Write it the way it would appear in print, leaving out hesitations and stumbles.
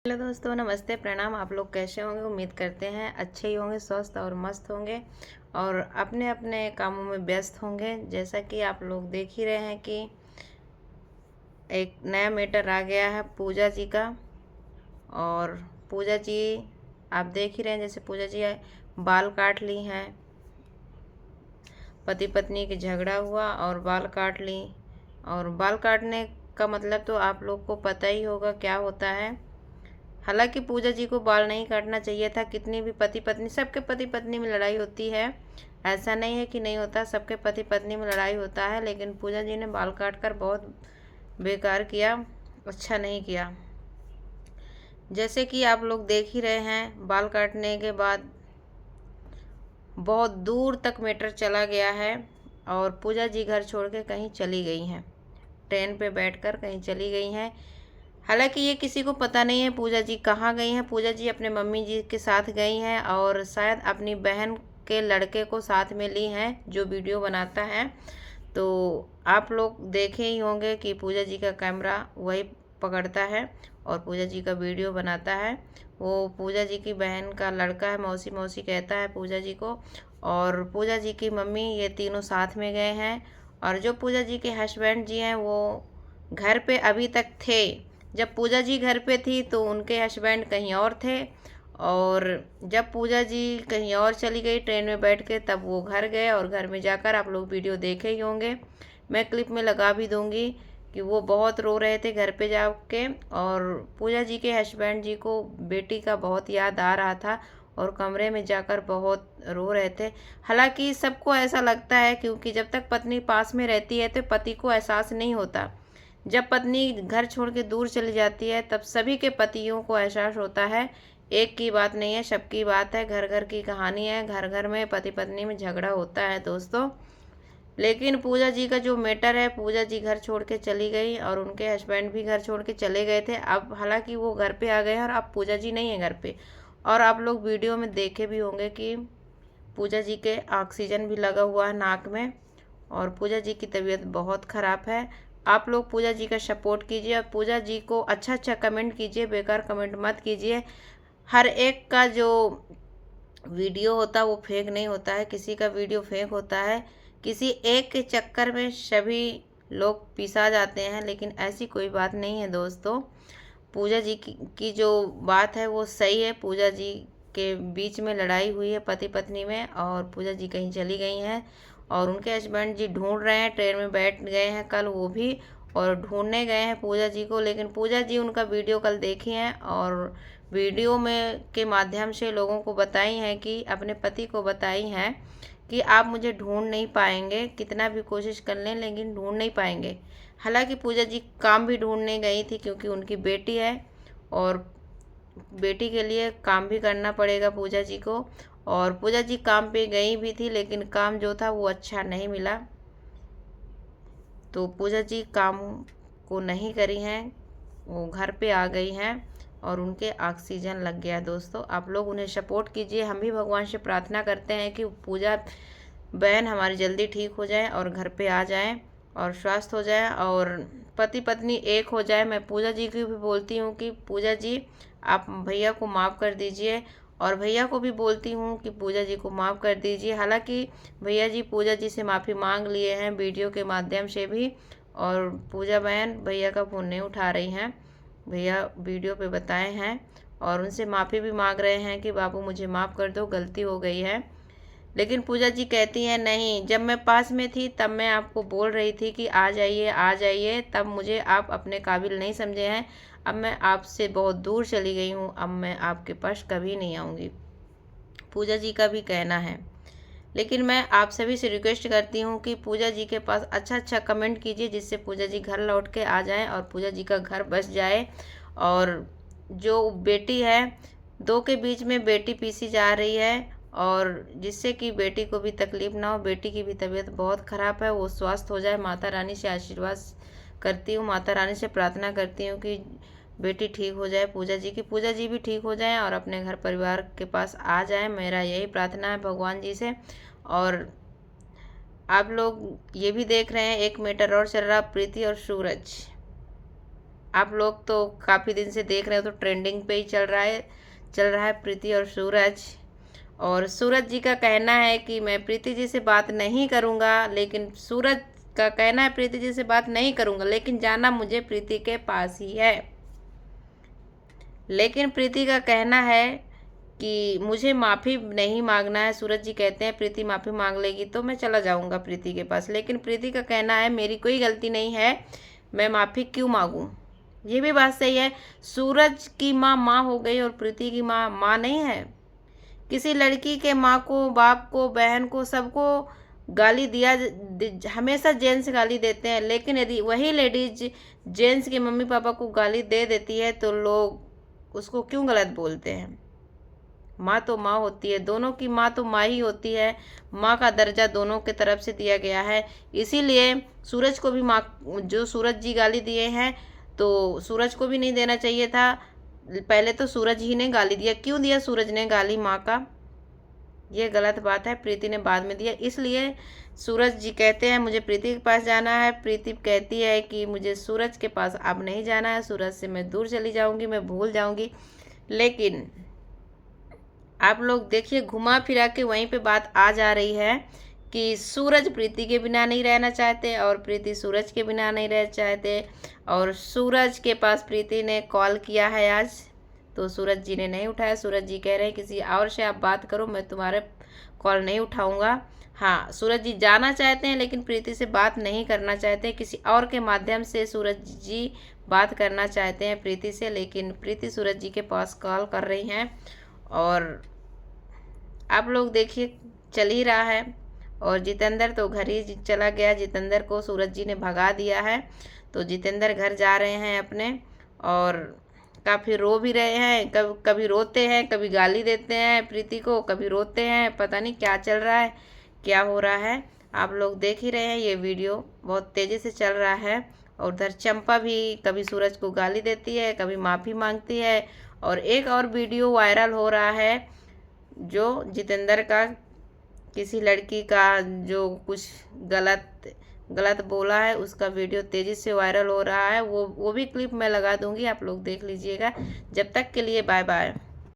Hello दोस्तों, नमस्ते, प्रणाम। आप लोग कैसे होंगे? उम्मीद करते हैं अच्छे ही होंगे, स्वस्थ और मस्त होंगे और अपने अपने कामों में व्यस्त होंगे। जैसा कि आप लोग देख ही रहे हैं कि एक नया मैटर आ गया है पूजा जी का। और पूजा जी आप देख ही रहे हैं, जैसे पूजा जी बाल काट ली हैं। पति पत्नी की झगड़ा हुआ और बाल काट ली। और बाल काटने का मतलब तो आप लोग को पता ही होगा क्या होता है। हालांकि पूजा जी को बाल नहीं काटना चाहिए था। कितनी भी पति पत्नी, सबके पति पत्नी में लड़ाई होती है, ऐसा नहीं है कि नहीं होता, सबके पति पत्नी में लड़ाई होता है। लेकिन पूजा जी ने बाल काट कर बहुत बेकार किया, अच्छा नहीं किया। जैसे कि आप लोग देख ही रहे हैं, बाल काटने के बाद बहुत दूर तक मैटर चला गया है और पूजा जी घर छोड़ के कहीं चली गई हैं, ट्रेन पे बैठकर कहीं चली गई हैं। हालांकि ये किसी को पता नहीं है पूजा जी कहाँ गई हैं। पूजा जी अपने मम्मी जी के साथ गई हैं और शायद अपनी बहन के लड़के को साथ में ली हैं, जो वीडियो बनाता है। तो आप लोग देखे ही होंगे कि पूजा जी का कैमरा वही पकड़ता है और पूजा जी का वीडियो बनाता है। वो पूजा जी की बहन का लड़का है, मौसी मौसी कहता है पूजा जी को। और पूजा जी की मम्मी, ये तीनों साथ में गए हैं। और जो पूजा जी के हस्बैंड जी हैं वो घर पे अभी तक थे। जब पूजा जी घर पे थी तो उनके हस्बैंड कहीं और थे, और जब पूजा जी कहीं और चली गई ट्रेन में बैठ के, तब वो घर गए। और घर में जाकर आप लोग वीडियो देखे ही होंगे, मैं क्लिप में लगा भी दूंगी कि वो बहुत रो रहे थे घर पे जाके। और पूजा जी के हस्बैंड जी को बेटी का बहुत याद आ रहा था और कमरे में जाकर बहुत रो रहे थे। हालांकि सबको ऐसा लगता है, क्योंकि जब तक पत्नी पास में रहती है तो पति को एहसास नहीं होता। जब पत्नी घर छोड़ के दूर चली जाती है तब सभी के पतियों को एहसास होता है। एक की बात नहीं है, सबकी बात है, घर घर की कहानी है। घर घर में पति पत्नी में झगड़ा होता है दोस्तों। लेकिन पूजा जी का जो मैटर है, पूजा जी घर छोड़ के चली गई और उनके हस्बैंड भी घर छोड़ के चले गए थे। अब हालांकि वो घर पे आ गए हैं और अब पूजा जी नहीं है घर पे। और आप लोग वीडियो में देखे भी होंगे कि पूजा जी के ऑक्सीजन भी लगा हुआ है नाक में और पूजा जी की तबीयत बहुत ख़राब है। आप लोग पूजा जी का सपोर्ट कीजिए और पूजा जी को अच्छा अच्छा कमेंट कीजिए, बेकार कमेंट मत कीजिए। हर एक का जो वीडियो होता है वो फेक नहीं होता है, किसी का वीडियो फेक होता है। किसी एक के चक्कर में सभी लोग पिसा जाते हैं, लेकिन ऐसी कोई बात नहीं है दोस्तों। पूजा जी की जो बात है वो सही है। पूजा जी के बीच में लड़ाई हुई है पति पत्नी में और पूजा जी कहीं चली गई हैं और उनके हस्बैंड जी ढूंढ रहे हैं, ट्रेन में बैठ गए हैं कल वो भी और ढूंढने गए हैं पूजा जी को। लेकिन पूजा जी उनका वीडियो कल देखी हैं और वीडियो में के माध्यम से लोगों को बताई हैं, कि अपने पति को बताई हैं कि आप मुझे ढूंढ नहीं पाएंगे, कितना भी कोशिश कर लें लेकिन ढूंढ नहीं पाएंगे। हालांकि पूजा जी काम भी ढूंढने गई थी, क्योंकि उनकी बेटी है और बेटी के लिए काम भी करना पड़ेगा पूजा जी को। और पूजा जी काम पे गई भी थी, लेकिन काम जो था वो अच्छा नहीं मिला, तो पूजा जी काम को नहीं करी हैं, वो घर पे आ गई हैं और उनके ऑक्सीजन लग गया। दोस्तों आप लोग उन्हें सपोर्ट कीजिए। हम भी भगवान से प्रार्थना करते हैं कि पूजा बहन हमारी जल्दी ठीक हो जाए और घर पे आ जाए और स्वस्थ हो जाए और पति पत्नी एक हो जाए। मैं पूजा जी की भी बोलती हूँ कि पूजा जी आप भैया को माफ़ कर दीजिए और भैया को भी बोलती हूँ कि पूजा जी को माफ़ कर दीजिए। हालांकि भैया जी पूजा जी से माफ़ी मांग लिए हैं वीडियो के माध्यम से भी, और पूजा बहन भैया का फ़ोन नहीं उठा रही हैं। भैया वीडियो पे बताए हैं और उनसे माफ़ी भी मांग रहे हैं कि बाबू मुझे माफ़ कर दो, गलती हो गई है। लेकिन पूजा जी कहती हैं नहीं, जब मैं पास में थी तब मैं आपको बोल रही थी कि आ जाइए आ जाइए, तब मुझे आप अपने काबिल नहीं समझे हैं। अब मैं आपसे बहुत दूर चली गई हूँ, अब मैं आपके पास कभी नहीं आऊँगी, पूजा जी का भी कहना है। लेकिन मैं आप सभी से रिक्वेस्ट करती हूँ कि पूजा जी के पास अच्छा अच्छा कमेंट कीजिए, जिससे पूजा जी घर लौट के आ जाएं और पूजा जी का घर बस जाए। और जो बेटी है, दो के बीच में बेटी पीसी जा रही है और जिससे कि बेटी को भी तकलीफ़ ना हो। बेटी की भी तबीयत बहुत ख़राब है, वो स्वस्थ हो जाए। माता रानी से आशीर्वाद करती हूँ, माता रानी से प्रार्थना करती हूँ कि बेटी ठीक हो जाए पूजा जी भी ठीक हो जाएं और अपने घर परिवार के पास आ जाएं। मेरा यही प्रार्थना है भगवान जी से। और आप लोग ये भी देख रहे हैं, एक मैटर और चल रहा, प्रीति और सूरज। आप लोग तो काफ़ी दिन से देख रहे हो, तो ट्रेंडिंग पे ही चल रहा है प्रीति और सूरज। और सूरज जी का कहना है कि मैं प्रीति जी से बात नहीं करूँगा, लेकिन सूरज का कहना है प्रीति जी से बात नहीं करूँगा, लेकिन जाना मुझे प्रीति के पास ही है। लेकिन प्रीति का कहना है कि मुझे माफ़ी नहीं मांगना है। सूरज जी कहते हैं प्रीति माफ़ी मांग लेगी तो मैं चला जाऊंगा प्रीति के पास, लेकिन प्रीति का कहना है मेरी कोई गलती नहीं है, मैं माफ़ी क्यों मांगूं। ये भी बात सही है। सूरज की माँ माँ हो गई और प्रीति की माँ माँ नहीं है। किसी लड़की के माँ को, बाप को, बहन को, सबको गाली हमेशा जेंट्स गाली देते हैं, लेकिन यदि वही लेडीज जेंट्स के मम्मी पापा को गाली दे देती है तो लोग उसको क्यों गलत बोलते हैं। माँ तो माँ होती है, दोनों की माँ तो माँ ही होती है। माँ का दर्जा दोनों के तरफ से दिया गया है। इसीलिए सूरज को भी माँ, जो सूरज जी गाली दिए हैं तो सूरज को भी नहीं देना चाहिए था। पहले तो सूरज ही ने गाली दिया, क्यों दिया सूरज ने गाली माँ का, ये गलत बात है। प्रीति ने बाद में दिया, इसलिए सूरज जी कहते हैं मुझे प्रीति के पास जाना है। प्रीति कहती है कि मुझे सूरज के पास अब नहीं जाना है, सूरज से मैं दूर चली जाऊंगी, मैं भूल जाऊंगी। लेकिन आप लोग देखिए, घुमा फिरा के वहीं पे बात आ जा रही है कि सूरज प्रीति के बिना नहीं रहना चाहते और प्रीति सूरज के बिना नहीं रह चाहते। और सूरज के पास प्रीति ने कॉल किया है आज, तो सूरज जी ने नहीं उठाया। सूरज जी कह रहे हैं किसी और से आप बात करो, मैं तुम्हारे कॉल नहीं उठाऊंगा। हाँ, सूरज जी जाना चाहते हैं लेकिन प्रीति से बात नहीं करना चाहते, किसी और के माध्यम से सूरज जी बात करना चाहते हैं प्रीति से, लेकिन प्रीति सूरज जी के पास कॉल कर रही हैं। और आप लोग देखिए चल ही रहा है। और जितेंद्र तो घर ही चला गया, जितेंद्र को सूरज जी ने भगा दिया है, तो जितेंद्र घर जा रहे हैं अपने। और काफ़ी रो भी रहे हैं, कभी रोते हैं, कभी गाली देते हैं प्रीति को, कभी रोते हैं, पता नहीं क्या चल रहा है, क्या हो रहा है। आप लोग देख ही रहे हैं, ये वीडियो बहुत तेज़ी से चल रहा है। और उधर चंपा भी कभी सूरज को गाली देती है, कभी माफ़ी मांगती है। और एक और वीडियो वायरल हो रहा है जो जितेंद्र का, किसी लड़की का जो कुछ गलत बोला है, उसका वीडियो तेज़ी से वायरल हो रहा है। वो भी क्लिप मैं लगा दूंगी, आप लोग देख लीजिएगा। जब तक के लिए बाय बाय।